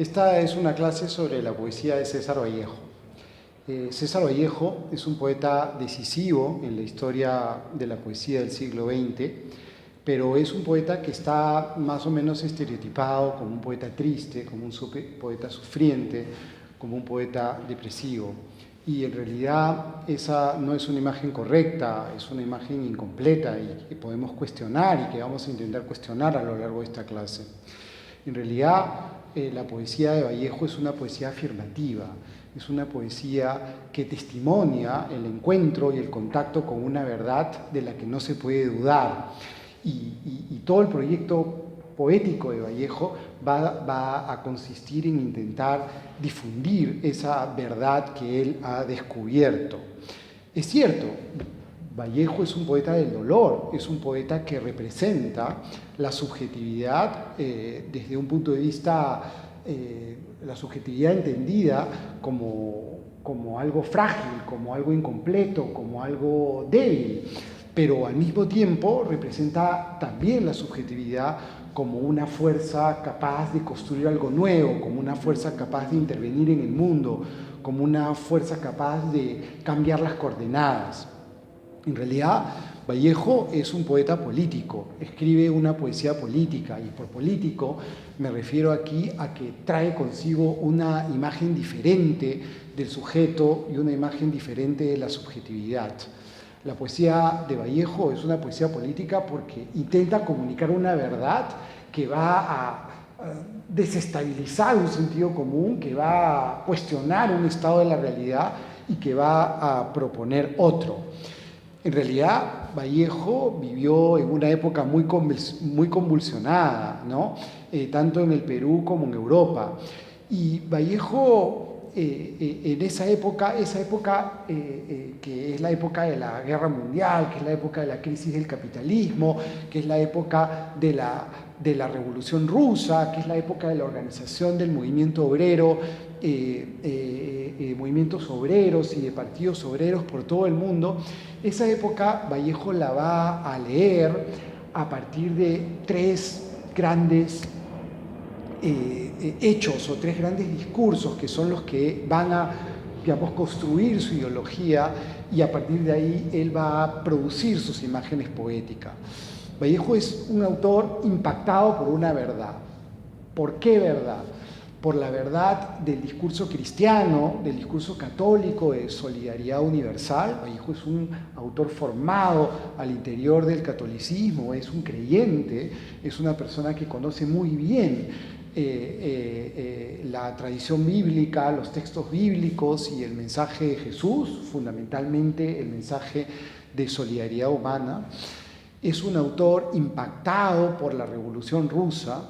Esta es una clase sobre la poesía de César Vallejo. César Vallejo es un poeta decisivo en la historia de la poesía del siglo XX, pero es un poeta que está más o menos estereotipado como un poeta triste, como un poeta sufriente, como un poeta depresivo. Y en realidad esa no es una imagen correcta, es una imagen incompleta y que podemos cuestionar y que vamos a intentar cuestionar a lo largo de esta clase. En realidad, la poesía de Vallejo es una poesía afirmativa, es una poesía que testimonia el encuentro y el contacto con una verdad de la que no se puede dudar. Y todo el proyecto poético de Vallejo va a consistir en intentar difundir esa verdad que él ha descubierto. Es cierto, Vallejo es un poeta del dolor, es un poeta que representa la subjetividad desde un punto de vista, la subjetividad entendida como algo frágil, como algo incompleto, como algo débil, pero al mismo tiempo representa también la subjetividad como una fuerza capaz de construir algo nuevo, como una fuerza capaz de intervenir en el mundo, como una fuerza capaz de cambiar las coordenadas. En realidad, Vallejo es un poeta político, escribe una poesía política, y por político me refiero aquí a que trae consigo una imagen diferente del sujeto y una imagen diferente de la subjetividad. La poesía de Vallejo es una poesía política porque intenta comunicar una verdad que va a desestabilizar un sentido común, que va a cuestionar un estado de la realidad y que va a proponer otro. En realidad, Vallejo vivió en una época muy convulsionada, ¿no? Tanto en el Perú como en Europa. Y Vallejo, en esa época que es la época de la guerra mundial, que es la época de la crisis del capitalismo, que es la época de la Revolución Rusa, que es la época de la organización del movimiento obrero, movimientos obreros y de partidos obreros por todo el mundo. Esa época Vallejo la va a leer a partir de tres grandes hechos o tres grandes discursos que son los que van a, digamos, construir su ideología, y a partir de ahí él va a producir sus imágenes poéticas. Vallejo es un autor impactado por una verdad. ¿Por qué verdad? Por la verdad del discurso cristiano, del discurso católico de solidaridad universal. Vallejo es un autor formado al interior del catolicismo, es un creyente, es una persona que conoce muy bien la tradición bíblica, los textos bíblicos y el mensaje de Jesús, fundamentalmente el mensaje de solidaridad humana. Es un autor impactado por la Revolución Rusa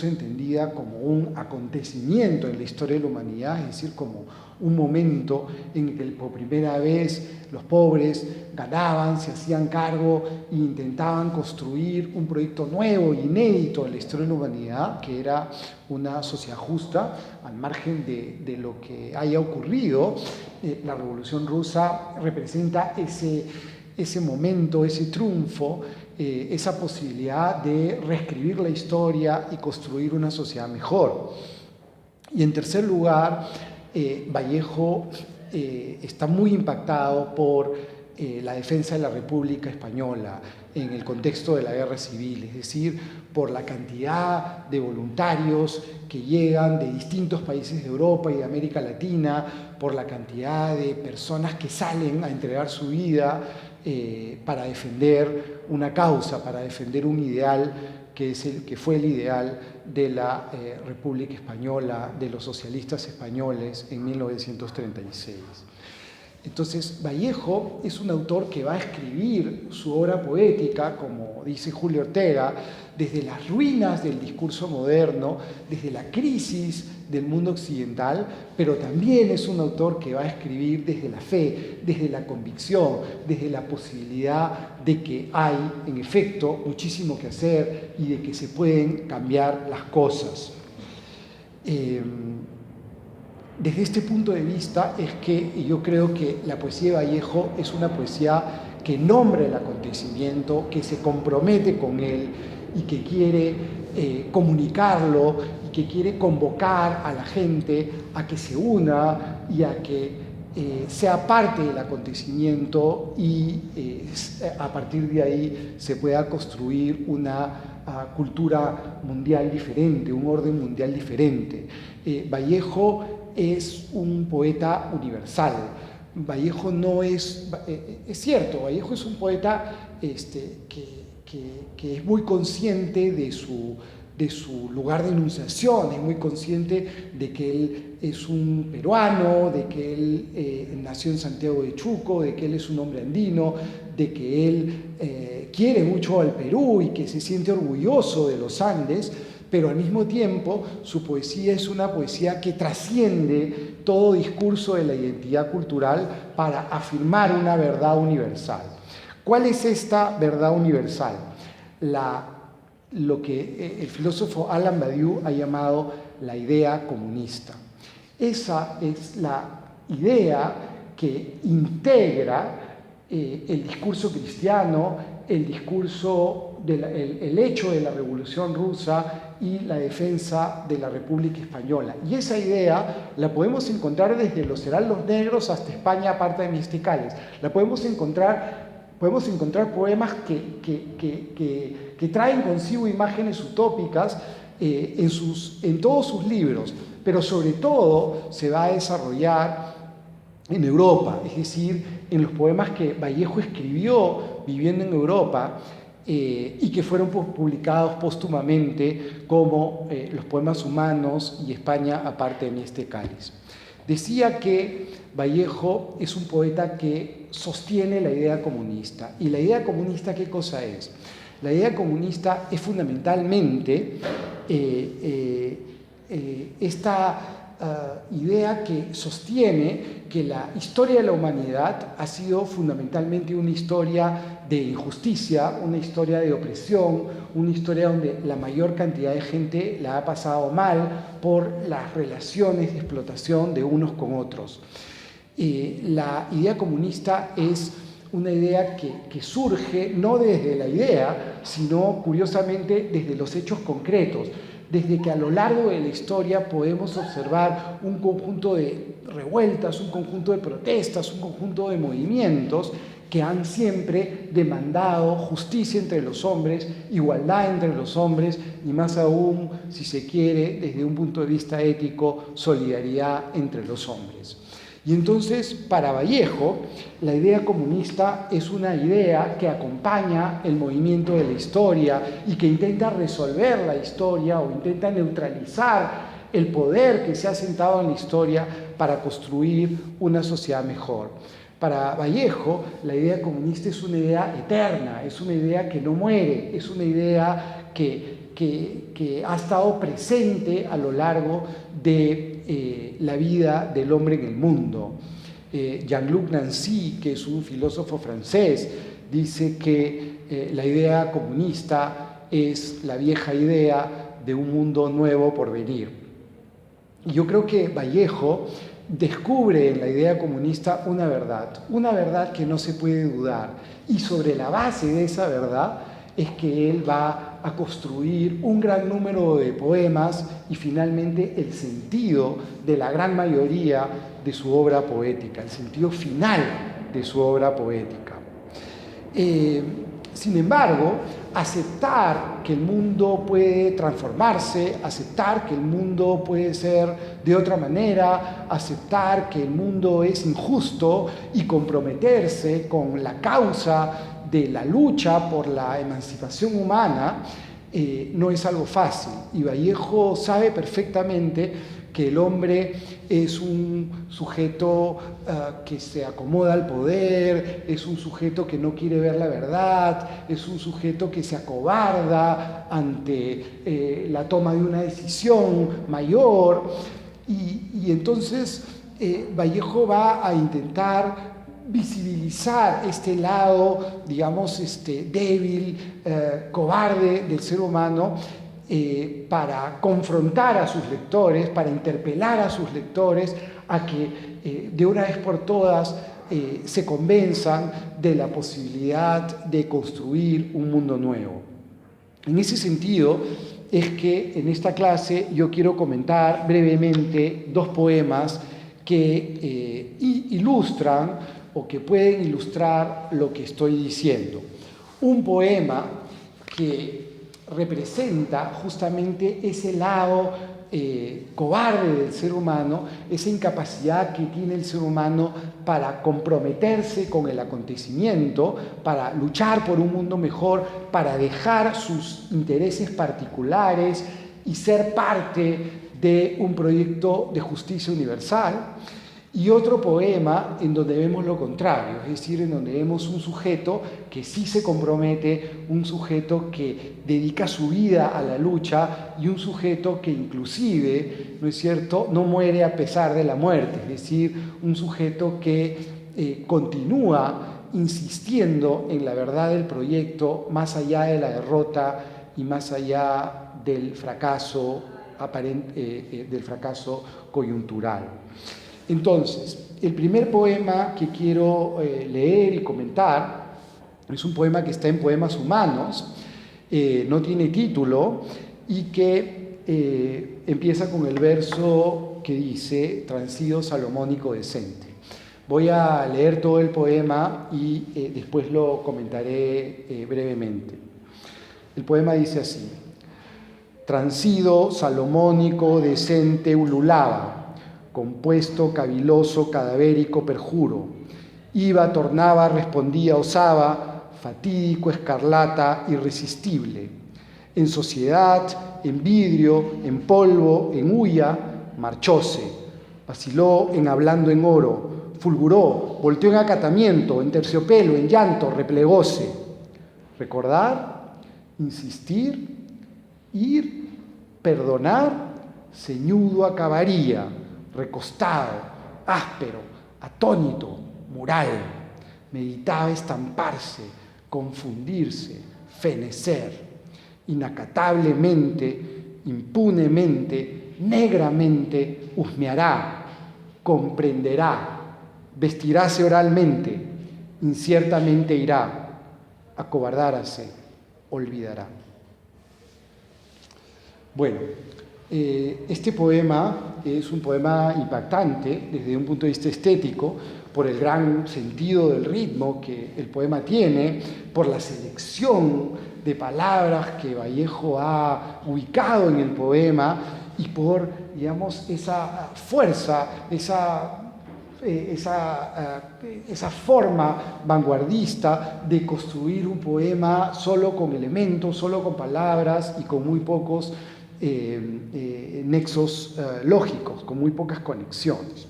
entendida como un acontecimiento en la historia de la humanidad, es decir, como un momento en que por primera vez los pobres ganaban, se hacían cargo e intentaban construir un proyecto nuevo e inédito en la historia de la humanidad, que era una sociedad justa, al margen de lo que haya ocurrido. La Revolución Rusa representa ese momento, ese triunfo, esa posibilidad de reescribir la historia y construir una sociedad mejor. Y en tercer lugar, Vallejo está muy impactado por la defensa de la República Española en el contexto de la guerra civil, es decir, por la cantidad de voluntarios que llegan de distintos países de Europa y de América Latina, por la cantidad de personas que salen a entregar su vida para defender una causa, para defender un ideal que fue el ideal de la República Española, de los socialistas españoles en 1936. Entonces, Vallejo es un autor que va a escribir su obra poética, como dice Julio Ortega, desde las ruinas del discurso moderno, desde la crisis del mundo occidental, pero también es un autor que va a escribir desde la fe, desde la convicción, desde la posibilidad de que hay, en efecto, muchísimo que hacer y de que se pueden cambiar las cosas. Desde este punto de vista es que yo creo que la poesía de Vallejo es una poesía que nombra el acontecimiento, que se compromete con él, y que quiere comunicarlo y que quiere convocar a la gente a que se una y a que sea parte del acontecimiento y a partir de ahí se pueda construir una cultura mundial diferente, un orden mundial diferente. Vallejo es un poeta universal. Vallejo no es cierto, Vallejo es un poeta que es muy consciente de su lugar de enunciación, es muy consciente de que él es un peruano, de que él nació en Santiago de Chuco, de que él es un hombre andino, de que él quiere mucho al Perú y que se siente orgulloso de los Andes, pero al mismo tiempo su poesía es una poesía que trasciende todo discurso de la identidad cultural para afirmar una verdad universal. ¿Cuál es esta verdad universal? Lo que el filósofo Alain Badiou ha llamado la idea comunista. Esa es la idea que integra el discurso cristiano, el discurso el hecho de la Revolución Rusa y la defensa de la República Española. Y esa idea la podemos encontrar desde los heraldos negros hasta España, aparte de Misticales. La podemos encontrar poemas que traen consigo imágenes utópicas en todos sus libros, pero sobre todo se va a desarrollar en Europa, es decir, en los poemas que Vallejo escribió viviendo en Europa y que fueron publicados póstumamente como Los poemas humanos y España aparte de este cáliz. Decía que Vallejo es un poeta que sostiene la idea comunista. ¿Y la idea comunista qué cosa es? La idea comunista es fundamentalmente esta idea que sostiene que la historia de la humanidad ha sido fundamentalmente una historia de injusticia, una historia de opresión, una historia donde la mayor cantidad de gente la ha pasado mal por las relaciones de explotación de unos con otros. La idea comunista es una idea que surge no desde la idea, sino curiosamente desde los hechos concretos, desde que a lo largo de la historia podemos observar un conjunto de revueltas, un conjunto de protestas, un conjunto de movimientos que han siempre demandado justicia entre los hombres, igualdad entre los hombres y más aún, si se quiere, desde un punto de vista ético, solidaridad entre los hombres. Y entonces, para Vallejo, la idea comunista es una idea que acompaña el movimiento de la historia y que intenta resolver la historia o intenta neutralizar el poder que se ha sentado en la historia para construir una sociedad mejor. Para Vallejo, la idea comunista es una idea eterna, es una idea que no muere, es una idea que ha estado presente a lo largo de la vida del hombre en el mundo. Jean-Luc Nancy, que es un filósofo francés, dice que la idea comunista es la vieja idea de un mundo nuevo por venir. Y yo creo que Vallejo descubre en la idea comunista una verdad que no se puede dudar. Y sobre la base de esa verdad es que él va a construir un gran número de poemas y finalmente el sentido de la gran mayoría de su obra poética, el sentido final de su obra poética. Sin embargo, aceptar que el mundo puede transformarse, aceptar que el mundo puede ser de otra manera, aceptar que el mundo es injusto y comprometerse con la causa de la lucha por la emancipación humana, no es algo fácil. Y Vallejo sabe perfectamente que el hombre es un sujeto que se acomoda al poder, es un sujeto que no quiere ver la verdad, es un sujeto que se acobarda ante la toma de una decisión mayor. Y entonces Vallejo va a intentar visibilizar este lado, digamos, débil, cobarde del ser humano, para confrontar a sus lectores, para interpelar a sus lectores a que de una vez por todas se convenzan de la posibilidad de construir un mundo nuevo. En ese sentido es que en esta clase yo quiero comentar brevemente dos poemas que ilustran o que pueden ilustrar lo que estoy diciendo. Un poema que representa justamente ese lado cobarde del ser humano, esa incapacidad que tiene el ser humano para comprometerse con el acontecimiento, para luchar por un mundo mejor, para dejar sus intereses particulares y ser parte de un proyecto de justicia universal. Y otro poema en donde vemos lo contrario, es decir, en donde vemos un sujeto que sí se compromete, un sujeto que dedica su vida a la lucha y un sujeto que inclusive, ¿no es cierto?, no muere a pesar de la muerte, es decir, un sujeto que continúa insistiendo en la verdad del proyecto más allá de la derrota y más allá del fracaso del fracaso coyuntural. Entonces, el primer poema que quiero leer y comentar es un poema que está en Poemas Humanos, no tiene título y que empieza con el verso que dice Transido salomónico decente. Voy a leer todo el poema y después lo comentaré brevemente. El poema dice así: Transido salomónico decente ululaba, compuesto, caviloso, cadavérico, perjuro. Iba, tornaba, respondía, osaba, fatídico, escarlata, irresistible. En sociedad, en vidrio, en polvo, en huya, marchóse. Vaciló en hablando en oro, fulguró, volteó en acatamiento, en terciopelo, en llanto, replegóse. Recordar, insistir, ir, perdonar, ceñudo acabaría, recostado, áspero, atónito, mural. Meditaba estamparse, confundirse, fenecer. Inacatablemente, impunemente, negramente, husmeará, comprenderá, vestiráse oralmente, inciertamente irá, acobardáráse, olvidará. Bueno, este poema es un poema impactante desde un punto de vista estético, por el gran sentido del ritmo que el poema tiene, por la selección de palabras que Vallejo ha ubicado en el poema y por, digamos, esa fuerza, esa forma vanguardista de construir un poema solo con elementos, solo con palabras y con muy pocos nexos lógicos, con muy pocas conexiones.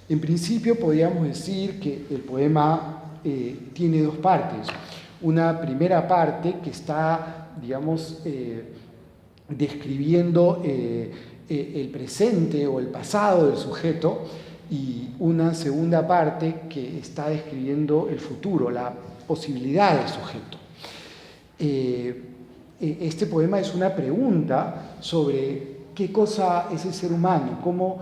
En principio podríamos decir que el poema tiene dos partes. Una primera parte que está, digamos, describiendo el presente o el pasado del sujeto, y una segunda parte que está describiendo el futuro, la posibilidad del sujeto. Este poema es una pregunta sobre qué cosa es el ser humano, cómo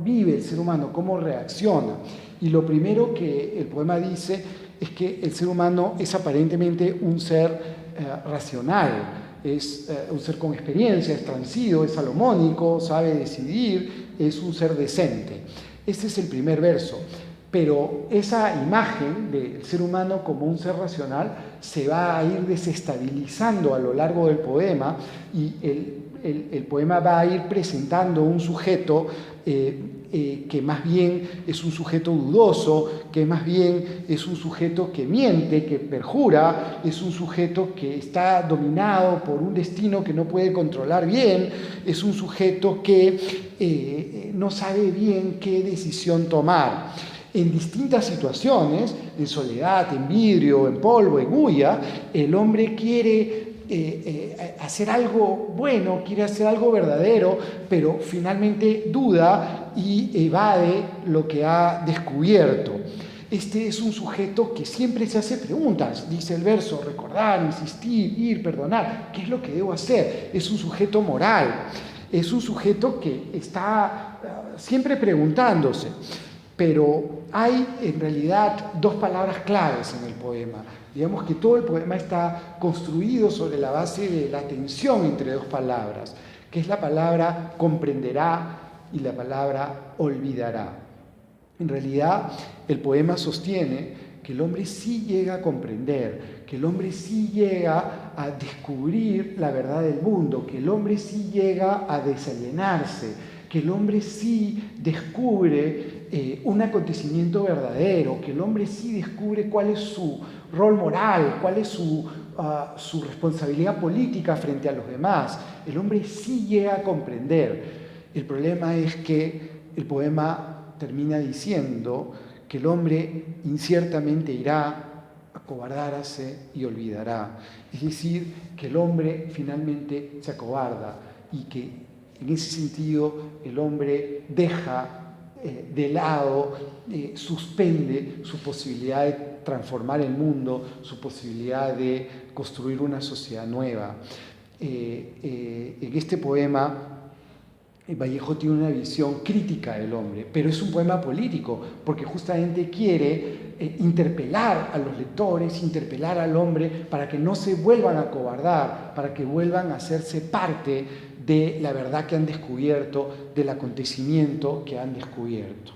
vive el ser humano, cómo reacciona. Y lo primero que el poema dice es que el ser humano es aparentemente un ser racional, es un ser con experiencia, es transido, es salomónico, sabe decidir, es un ser decente. Este es el primer verso. Pero esa imagen del ser humano como un ser racional se va a ir desestabilizando a lo largo del poema y el poema va a ir presentando un sujeto que más bien es un sujeto dudoso, que más bien es un sujeto que miente, que perjura, es un sujeto que está dominado por un destino que no puede controlar bien, es un sujeto que no sabe bien qué decisión tomar. En distintas situaciones, en soledad, en vidrio, en polvo, en huya, el hombre quiere hacer algo bueno, quiere hacer algo verdadero, pero finalmente duda y evade lo que ha descubierto. Este es un sujeto que siempre se hace preguntas, dice el verso, recordar, insistir, ir, perdonar. ¿Qué es lo que debo hacer? Es un sujeto moral, es un sujeto que está siempre preguntándose. Pero hay en realidad dos palabras claves en el poema. Digamos que todo el poema está construido sobre la base de la tensión entre dos palabras, que es la palabra comprenderá y la palabra olvidará. En realidad, el poema sostiene que el hombre sí llega a comprender, que el hombre sí llega a descubrir la verdad del mundo, que el hombre sí llega a desalienarse, que el hombre sí descubre un acontecimiento verdadero, que el hombre sí descubre cuál es su rol moral, cuál es su responsabilidad política frente a los demás. El hombre sí llega a comprender. El problema es que el poema termina diciendo que el hombre inciertamente irá, acobardarse y olvidará. Es decir, que el hombre finalmente se acobarda y que en ese sentido el hombre deja de lado, suspende su posibilidad de transformar el mundo, su posibilidad de construir una sociedad nueva. En este poema, Vallejo tiene una visión crítica del hombre, pero es un poema político, porque justamente quiere interpelar a los lectores, interpelar al hombre para que no se vuelvan a acobardar, para que vuelvan a hacerse parte de la verdad que han descubierto, del acontecimiento que han descubierto.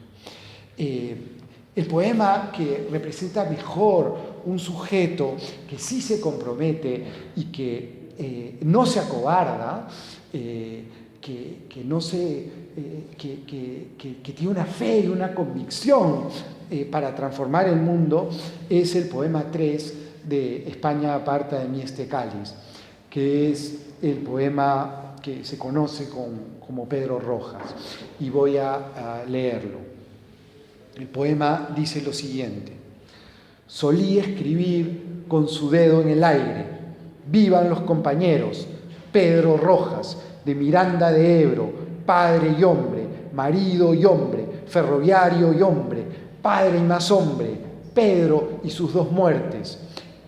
El poema que representa mejor un sujeto que sí se compromete y que no se acobarda, que tiene una fe y una convicción para transformar el mundo, es el poema 3 de España aparta de mí este cáliz, que es el poema que se conoce como Pedro Rojas, y voy a leerlo. El poema dice lo siguiente: solía escribir con su dedo en el aire, vivan los compañeros, Pedro Rojas, de Miranda de Ebro, padre y hombre, marido y hombre, ferroviario y hombre, padre y más hombre, Pedro y sus 2 muertes.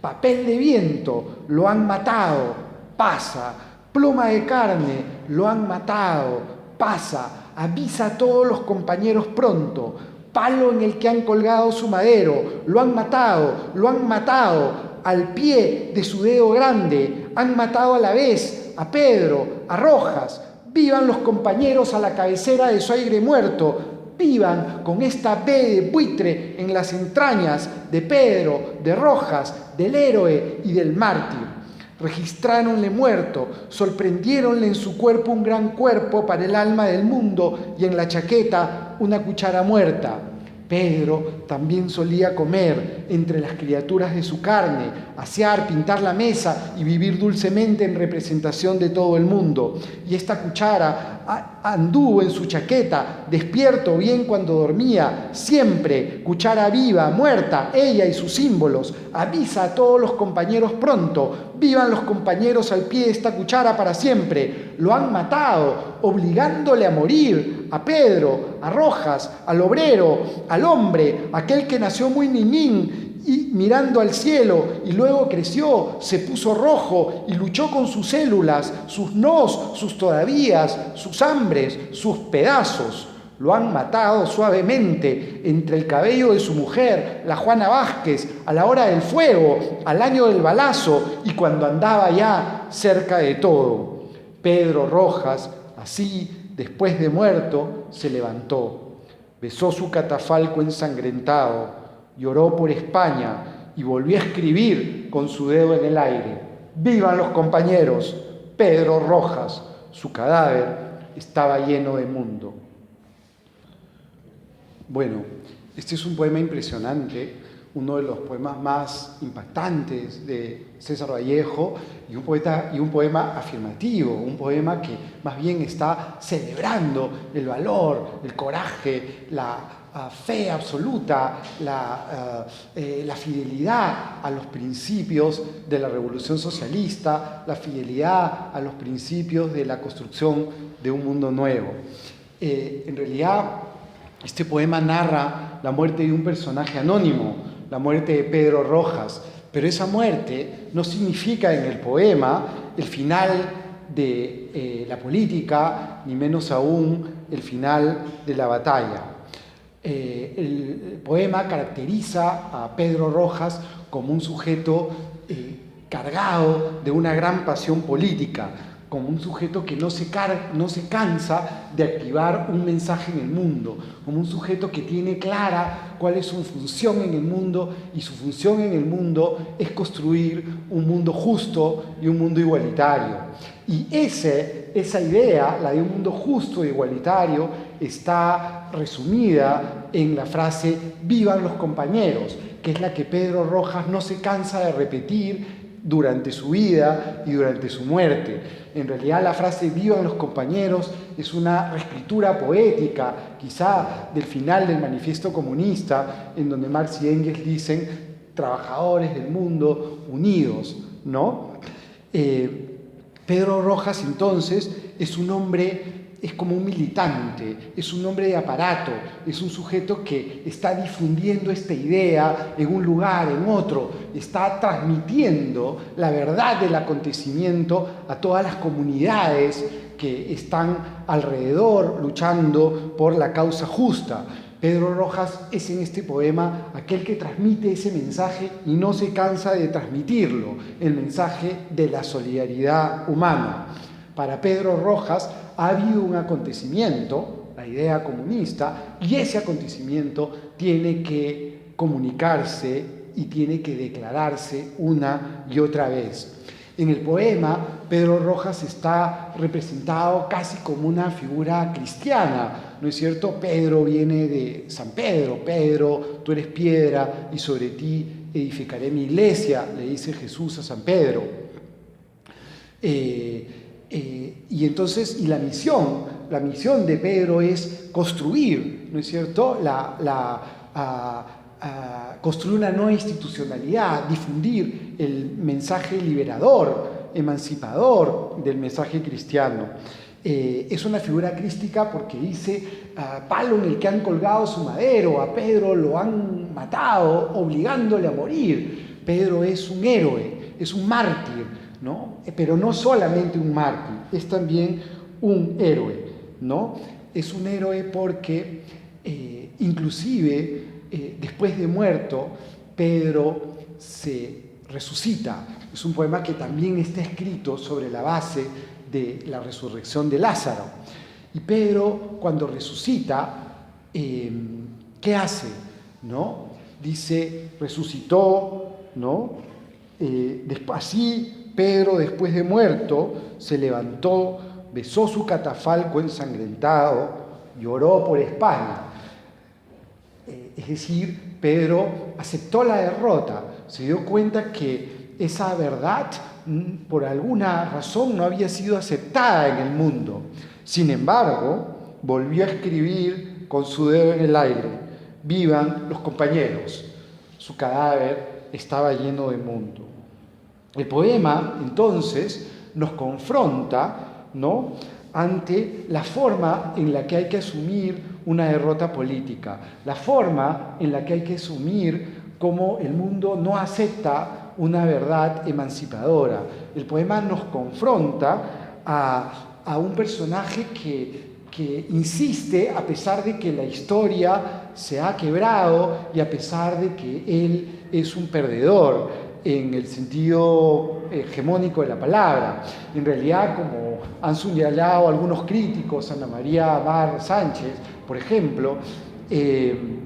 Papel de viento, lo han matado, pasa. Pluma de carne, lo han matado, pasa. Avisa a todos los compañeros pronto. Palo en el que han colgado su madero, lo han matado, al pie de su dedo grande, han matado a la vez a Pedro, a Rojas. Vivan los compañeros a la cabecera de su aire muerto, vivan con esta B de buitre en las entrañas de Pedro, de Rojas, del héroe y del mártir. Registráronle muerto, sorprendiéronle en su cuerpo un gran cuerpo para el alma del mundo y en la chaqueta una cuchara muerta. Pedro también solía comer entre las criaturas de su carne, asear, pintar la mesa y vivir dulcemente en representación de todo el mundo. Y esta cuchara anduvo en su chaqueta, despierto bien cuando dormía, siempre, cuchara viva, muerta, ella y sus símbolos. Avisa a todos los compañeros pronto, vivan los compañeros al pie de esta cuchara para siempre. Lo han matado, obligándole a morir, a Pedro, a Rojas, al obrero, al hombre, aquel que nació muy niñín y mirando al cielo y luego creció, se puso rojo y luchó con sus células, sus nos, sus todavías, sus hambres, sus pedazos. Lo han matado suavemente entre el cabello de su mujer, la Juana Vázquez, a la hora del fuego, al año del balazo y cuando andaba ya cerca de todo. Pedro Rojas, así, después de muerto, se levantó, besó su catafalco ensangrentado, lloró por España y volvió a escribir con su dedo en el aire. ¡Vivan los compañeros! Pedro Rojas, su cadáver estaba lleno de mundo. Bueno, este es un poema impresionante, uno de los poemas más impactantes de César Vallejo y un poema afirmativo, un poema que más bien está celebrando el valor, el coraje, la fe absoluta, la fidelidad a los principios de la revolución socialista, la fidelidad a los principios de la construcción de un mundo nuevo. En realidad, este poema narra la muerte de un personaje anónimo, la muerte de Pedro Rojas, pero esa muerte no significa en el poema el final de la política, ni menos aún el final de la batalla. El poema caracteriza a Pedro Rojas como un sujeto cargado de una gran pasión política, como un sujeto que no se cansa de activar un mensaje en el mundo, como un sujeto que tiene clara cuál es su función en el mundo, y su función en el mundo es construir un mundo justo y un mundo igualitario. Y esa idea, la de un mundo justo e igualitario, está resumida en la frase «vivan los compañeros», que es la que Pedro Rojas no se cansa de repetir durante su vida y durante su muerte. En realidad la frase «vivan los compañeros» es una reescritura poética, quizá del final del Manifiesto Comunista, en donde Marx y Engels dicen «trabajadores del mundo unidos», ¿no? Pedro Rojas, entonces, es un hombre, es como un militante, es un hombre de aparato, es un sujeto que está difundiendo esta idea en un lugar, en otro, está transmitiendo la verdad del acontecimiento a todas las comunidades que están alrededor luchando por la causa justa. Pedro Rojas es en este poema aquel que transmite ese mensaje y no se cansa de transmitirlo, el mensaje de la solidaridad humana. Para Pedro Rojas ha habido un acontecimiento, la idea comunista, y ese acontecimiento tiene que comunicarse y tiene que declararse una y otra vez. En el poema, Pedro Rojas está representado casi como una figura cristiana, ¿no es cierto? Pedro viene de San Pedro. Pedro, tú eres piedra y sobre ti edificaré mi iglesia, le dice Jesús a San Pedro. Y entonces, la misión de Pedro es construir, ¿no es cierto?, construir una nueva institucionalidad, difundir el mensaje liberador, emancipador del mensaje cristiano. Es una figura crística porque dice palo en el que han colgado su madero, a Pedro lo han matado obligándole a morir. Pedro es un héroe, es un mártir, ¿no? Pero no solamente un mártir, es también un héroe, ¿no? Es un héroe porque inclusive después de muerto, Pedro se resucita. Es un poema que también está escrito sobre la base de la resurrección de Lázaro. Y Pedro, cuando resucita, ¿qué hace? ¿No? Dice, resucitó, ¿no? Así, Pedro, después de muerto, se levantó, besó su catafalco ensangrentado, lloró por España. Es decir, Pedro aceptó la derrota, se dio cuenta que esa verdad por alguna razón no había sido aceptada en el mundo. Sin embargo, volvió a escribir con su dedo en el aire: vivan los compañeros. Su cadáver estaba lleno de mundo. El poema, entonces, nos confronta, ¿no?, ante la forma en la que hay que asumir una derrota política, la forma en la que hay que asumir cómo el mundo no acepta una verdad emancipadora. El poema nos confronta a un personaje que insiste, a pesar de que la historia se ha quebrado y a pesar de que él es un perdedor en el sentido hegemónico de la palabra. En realidad, como han señalado algunos críticos, Ana María Mar Sánchez, por ejemplo, el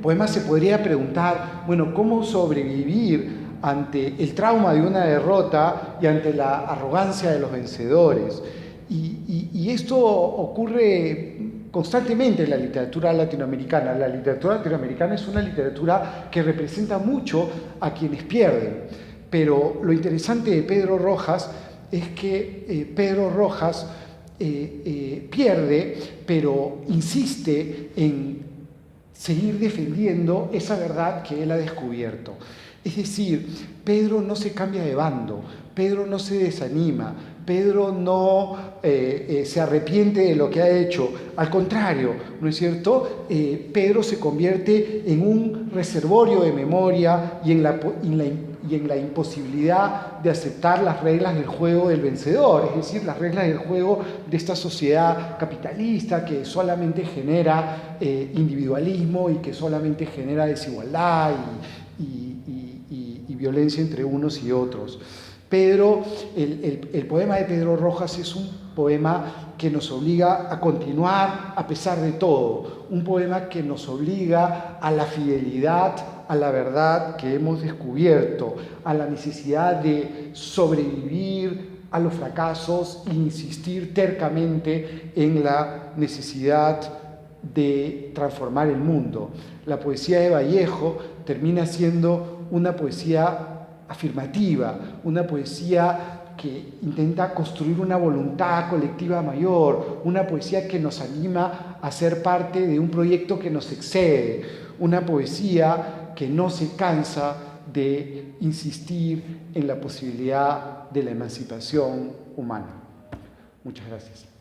poema se podría preguntar, bueno, ¿cómo sobrevivir ante el trauma de una derrota y ante la arrogancia de los vencedores? Y esto ocurre constantemente en la literatura latinoamericana. La literatura latinoamericana es una literatura que representa mucho a quienes pierden. Pero lo interesante de Pedro Rojas es que Pedro Rojas pierde, pero insiste en seguir defendiendo esa verdad que él ha descubierto. Es decir, Pedro no se cambia de bando, Pedro no se desanima, Pedro no se arrepiente de lo que ha hecho. Al contrario, ¿no es cierto? Pedro se convierte en un reservorio de memoria y y en la imposibilidad de aceptar las reglas del juego del vencedor, es decir, las reglas del juego de esta sociedad capitalista que solamente genera individualismo y que solamente genera desigualdad y violencia entre unos y otros. Pedro, el poema de Pedro Rojas es un poema que nos obliga a continuar a pesar de todo, un poema que nos obliga a la fidelidad, a la verdad que hemos descubierto, a la necesidad de sobrevivir a los fracasos e insistir tercamente en la necesidad de transformar el mundo. La poesía de Vallejo termina siendo una poesía afirmativa, una poesía que intenta construir una voluntad colectiva mayor, una poesía que nos anima a ser parte de un proyecto que nos excede, una poesía que no se cansa de insistir en la posibilidad de la emancipación humana. Muchas gracias.